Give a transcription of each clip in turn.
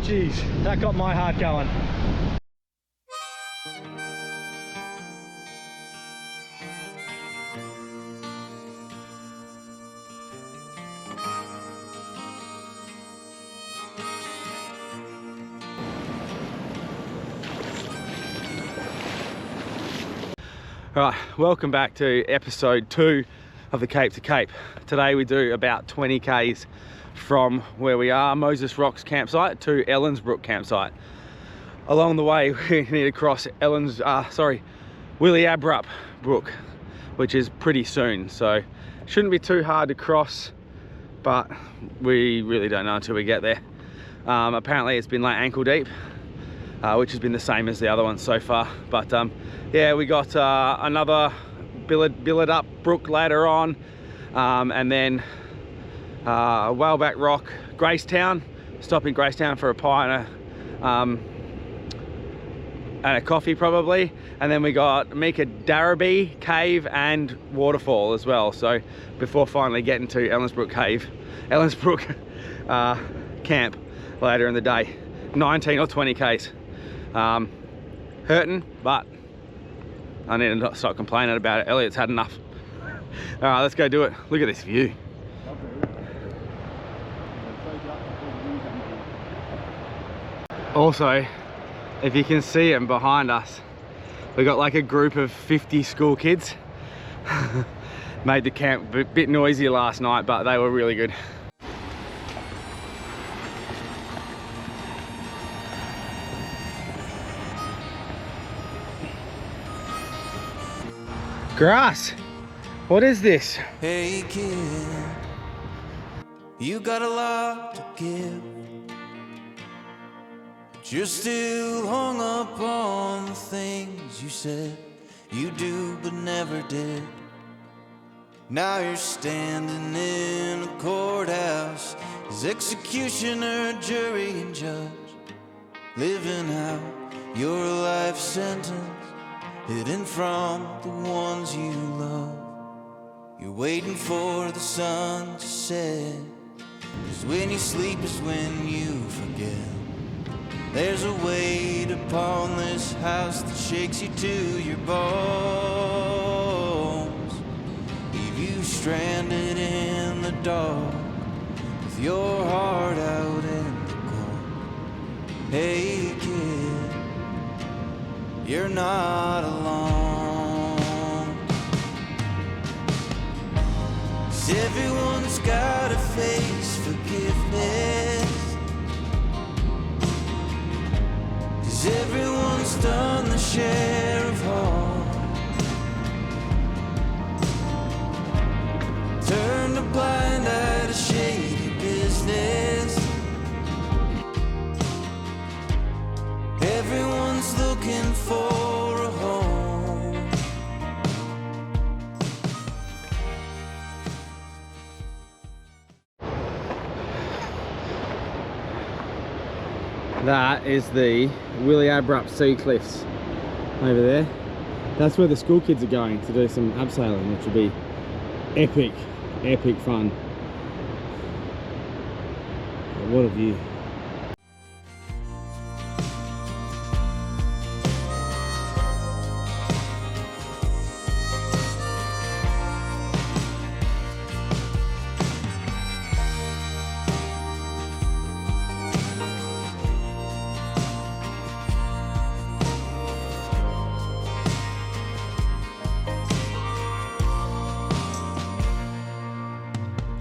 geez, that got my heart going. Right, welcome back to episode 2 of the Cape to Cape. Today we do about 20 k's from where we are, Moses Rocks campsite, to Ellensbrook campsite. Along the way we need to cross Williabrup Brook, which is pretty soon, so shouldn't be too hard to cross, but we really don't know until we get there. Apparently it's been like ankle deep, which has been the same as the other ones so far, but yeah, we got another billet up brook later on, and then Whaleback Rock, Gracetown, stop in Gracetown for a pie and a coffee probably, and then we got Mika Darrabee Cave and Waterfall as well, so before finally getting to Ellensbrook camp later in the day. 19 or 20 k's. Hurting, but I need to stop complaining about it. Eliot's had enough. All right, let's go do it. Look at this view. Also, if you can see them behind us, we got like a group of 50 school kids. Made the camp a bit noisy last night, but they were really good. Grass, what is this? Hey kid, you got a lot to give, but you're still hung up on the things you said you do but never did. Now you're standing in a courthouse as executioner, jury and judge, living out your life sentence, hidden from the ones you love. You're waiting for the sun to set, 'cause when you sleep is when you forget. There's a weight upon this house that shakes you to your bones, leave you stranded in the dark with your heart out in the cold. Hey kid, you're not alone, 'cause everyone's gotta face forgiveness, 'cause everyone's done the share of harm, turned a blind eye to shady business. Everyone's looking for a home. That is the Williabrup Sea Cliffs over there. That's where the school kids are going to do some abseiling, which will be epic, epic fun. What a view.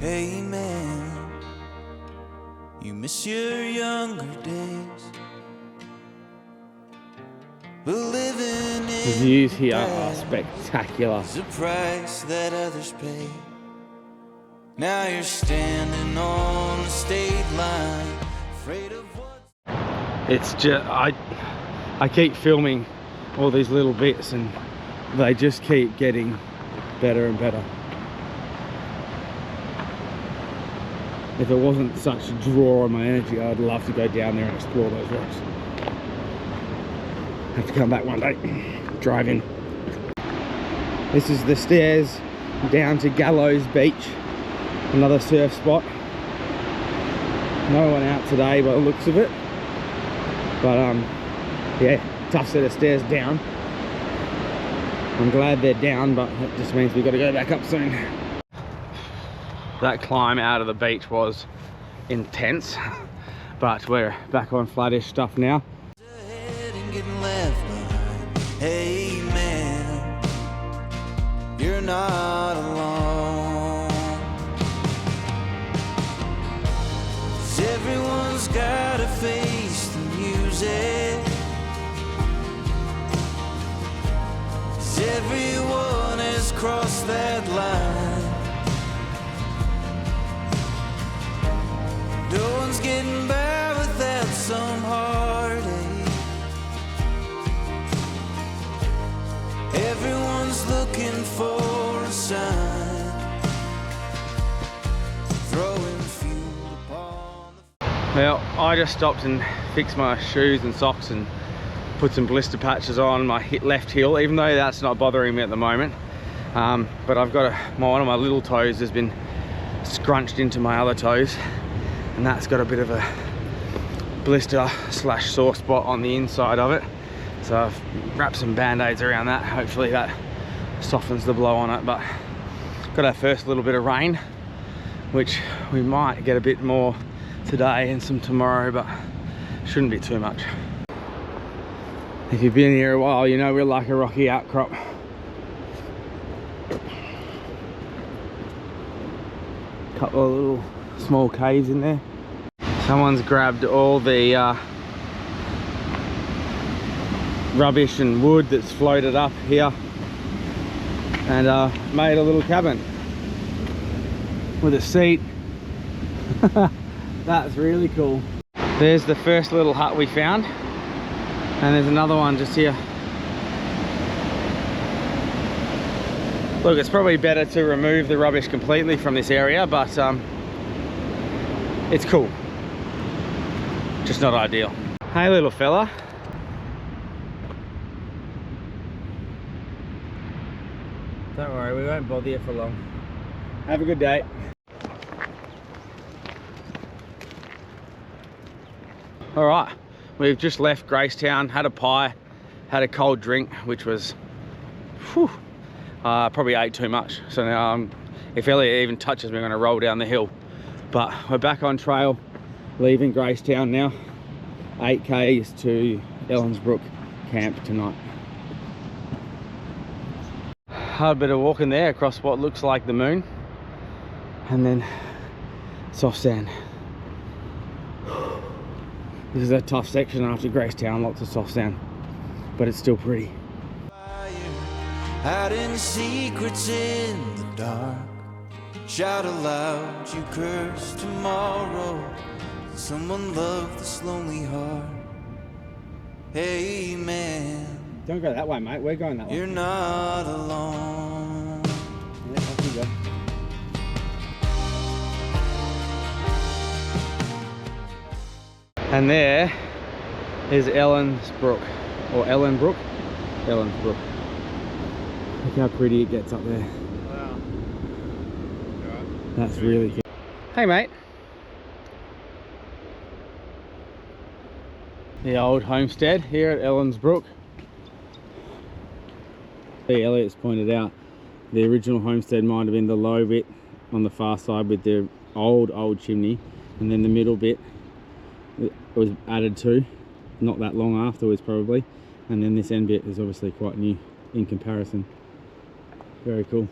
Hey man, you miss your younger days, but living The in views here the are past spectacular. is a price that others pay. Now you're standing on the state line, afraid of what. It's just, I keep filming all these little bits and they just keep getting better and better. If it wasn't such a draw on my energy, I'd love to go down there and explore those rocks. Have to come back one day, drive in. This is the stairs down to Gallows Beach, another surf spot. No one out today by the looks of it. But yeah, tough set of stairs down. I'm glad they're down, but that just means we've got to go back up soon. That climb out of the beach was intense, but we're back on flattish stuff now. Hey man, you're not alone. 'Cause everyone's gotta face the music. 'Cause everyone has crossed that line. No one's getting by without some heartache. Everyone's looking for a sign. Throwing fuel upon the... Well, I just stopped and fixed my shoes and socks and put some blister patches on my left heel, even though that's not bothering me at the moment. But I've got one of my little toes has been scrunched into my other toes, and that's got a bit of a blister slash sore spot on the inside of it. So I've wrapped some band-aids around that. Hopefully that softens the blow on it. But got our first little bit of rain, which we might get a bit more today and some tomorrow, but shouldn't be too much. If you've been here a while, you know we're like a rocky outcrop. Couple of little small caves in there. Someone's grabbed all the rubbish and wood that's floated up here and made a little cabin with a seat. That's really cool. There's the first little hut we found, and there's another one just here. Look, it's probably better to remove the rubbish completely from this area, but it's cool, just not ideal. Hey little fella. Don't worry, we won't bother you for long. Have a good day. All right, we've just left Gracetown, had a pie, had a cold drink, which was, whew, probably ate too much. So now if Eliot even touches me, I'm gonna roll down the hill. But we're back on trail, leaving Gracetown now. 8 k's to Ellensbrook camp tonight. Had a bit of walking there across what looks like the moon, and then soft sand. This is a tough section after Gracetown, lots of soft sand, but it's still pretty. Hiding secrets in the dark. Shout aloud, you curse tomorrow. Someone love this lonely heart. Hey man, don't go that way, mate. We're going that way. You're not alone. Yeah, off you go. And there is Ellensbrook, or Ellenbrook. Ellensbrook. Look how pretty it gets up there. Wow. That's really cool. Hey mate. The old homestead here at Ellensbrook. Eliot's pointed out the original homestead might have been the low bit on the far side with the old chimney, and then the middle bit it was added to not that long afterwards probably, and then this end bit is obviously quite new in comparison. Very cool.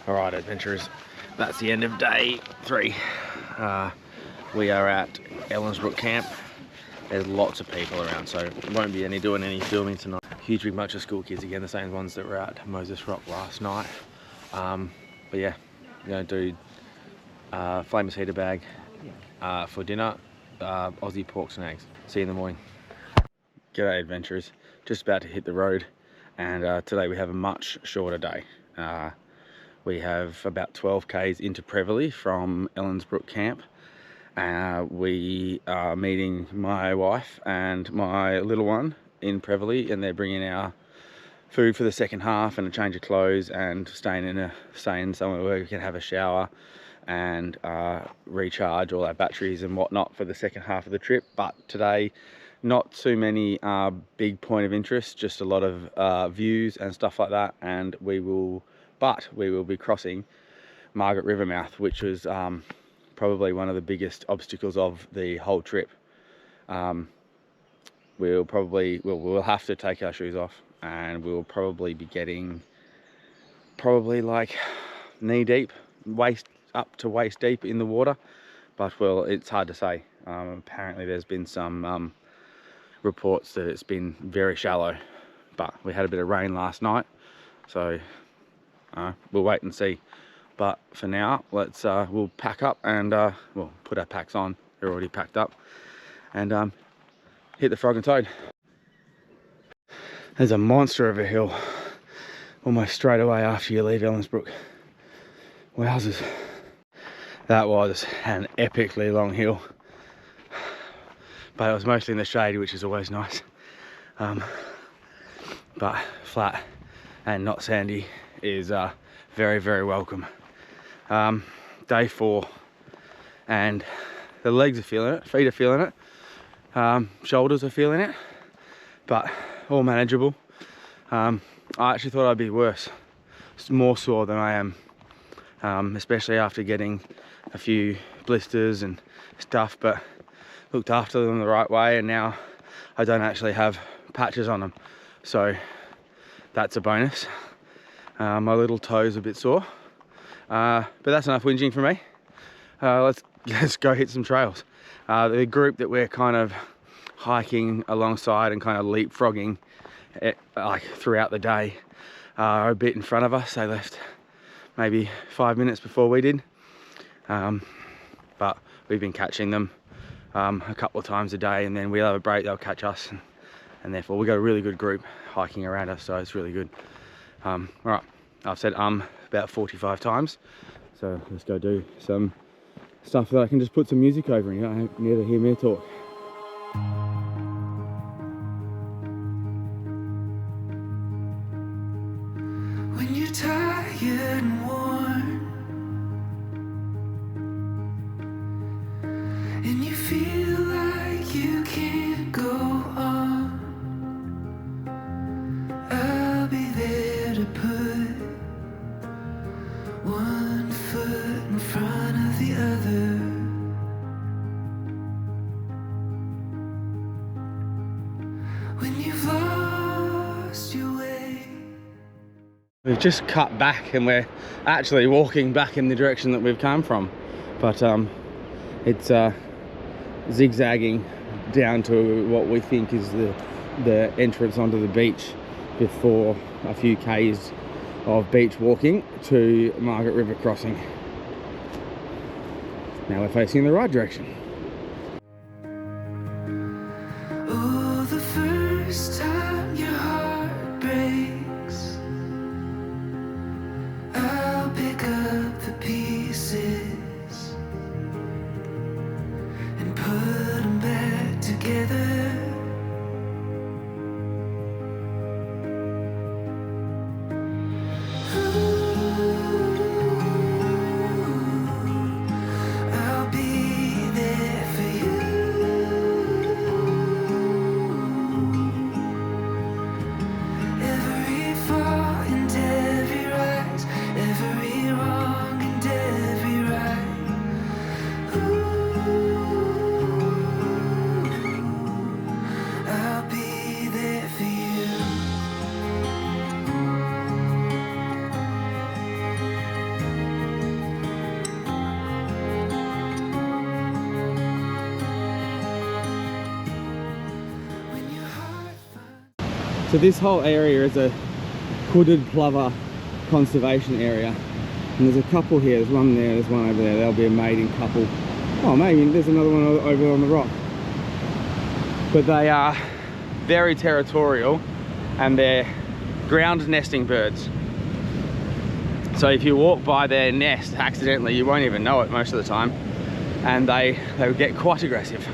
Alright adventurers, that's the end of day 3. We are at Ellensbrook camp. There's lots of people around, so won't be doing any filming tonight. Huge big bunch of school kids, again the same ones that were at Moses Rock last night. But yeah, we're going to do flameless heater bag for dinner, Aussie porks and eggs. See you in the morning. G'day adventurers, just about to hit the road, and today we have a much shorter day. We have about 12 k's into Prevelly from Ellensbrook camp, we are meeting my wife and my little one in Prevelly, and they're bringing our food for the second half and a change of clothes and staying somewhere where we can have a shower and recharge all our batteries and whatnot for the second half of the trip. But today, not too many big point of interest, just a lot of views and stuff like that. And we will be crossing Margaret River mouth, which was probably one of the biggest obstacles of the whole trip. We'll have to take our shoes off, and we'll probably be getting like knee deep, up to waist deep in the water. But well, it's hard to say. Apparently there's been some reports that it's been very shallow, but we had a bit of rain last night, so we'll wait and see. But for now, we'll pack up and we'll put our packs on. They're already packed up, and hit the Frog and Toad. There's a monster of a hill almost straight away after you leave Ellensbrook. Wowzers. That was an epically long hill, but it was mostly in the shade, which is always nice. But flat and not sandy is very, very welcome. Day 4, and the legs are feeling it, feet are feeling it, shoulders are feeling it, but all manageable. I actually thought I'd be worse, more sore than I am, especially after getting a few blisters and stuff, but looked after them the right way, and now I don't actually have patches on them, so that's a bonus. My little toes a bit sore, but that's enough whinging for me. Let's go hit some trails. The group that we're kind of hiking alongside and kind of leapfrogging like throughout the day are a bit in front of us. They left maybe 5 minutes before we did, but we've been catching them a couple of times a day, and then we'll have a break, they'll catch us, and therefore we've got a really good group hiking around us, so it's really good. All right, I've said about 45 times, so let's go do some stuff that I can just put some music over, and you don't need to hear me talk. When you're tired and worn, and you feel like you can't go on, I'll be there to put one foot in front of the other. When you've lost your way. We've just cut back and we're actually walking back in the direction that we've come from, but it's zigzagging down to what we think is the entrance onto the beach before a few k's of beach walking to Margaret River crossing. Now we're facing the right direction. Oh, the first time your heart breaks, I'll pick up the pieces and put them back together. I'll be there for you. Every fall and every rise, every wrong and every right. I'll be there for you. When your heart finds. So this whole area is a hooded plover conservation area, and there's a couple here. There's one there, there's one over there. They'll be a mating couple. Oh, maybe there's another one over on the rock. But they are very territorial, and they're ground nesting birds. So if you walk by their nest accidentally, you won't even know it most of the time. and they would get quite aggressive,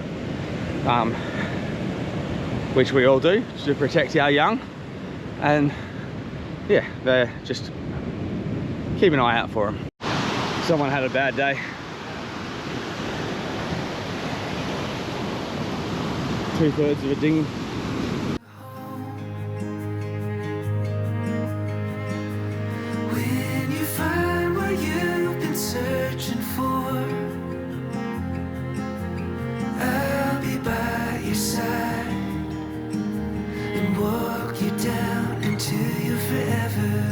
which we all do to protect our young. And yeah, they're just keep an eye out for them. Someone had a bad day. 2/3 of a dinghy. When you find what you've been searching for, I'll be by your side and walk you down into your forever.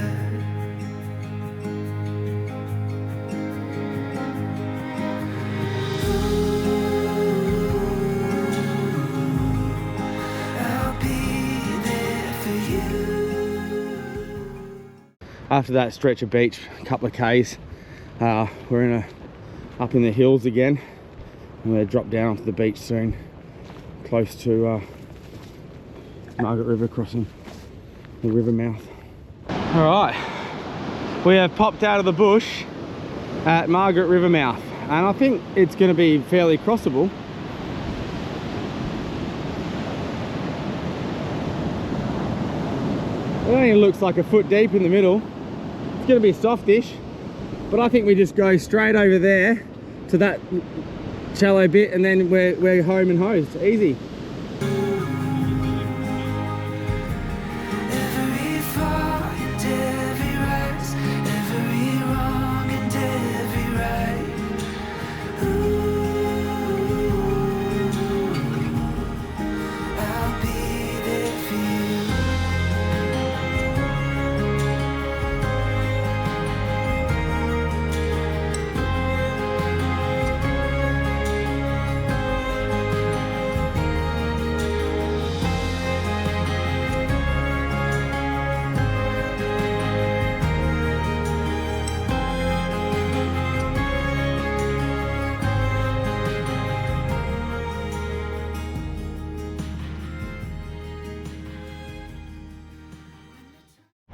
After that stretch of beach, a couple of Ks, we're up in the hills again. I'm going to drop down onto the beach soon, close to Margaret River, crossing the river mouth. All right, we have popped out of the bush at Margaret River mouth, and I think it's going to be fairly crossable. It only looks like a foot deep in the middle. It's going to be softish, but I think we just go straight over there to that shallow bit, and then we're home and hosed. Easy.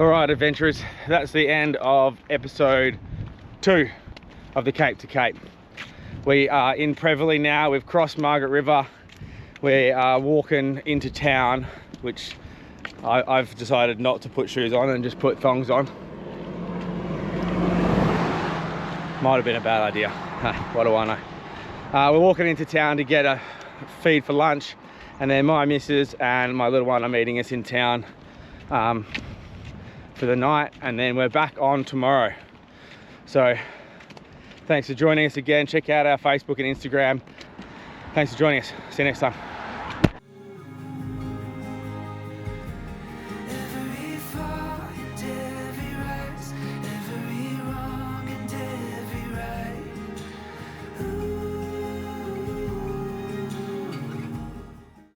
Alright adventurers, that's the end of episode 2 of the Cape to Cape. We are in Prevelly now. We've crossed Margaret River. We are walking into town, which I've decided not to put shoes on and just put thongs on. Might have been a bad idea. What do I know? We're walking into town to get a feed for lunch, and then my missus and my little one are meeting us in town for the night, and then we're back on tomorrow. So thanks for joining us again. Check out our Facebook and Instagram. Thanks for joining us. See you next time.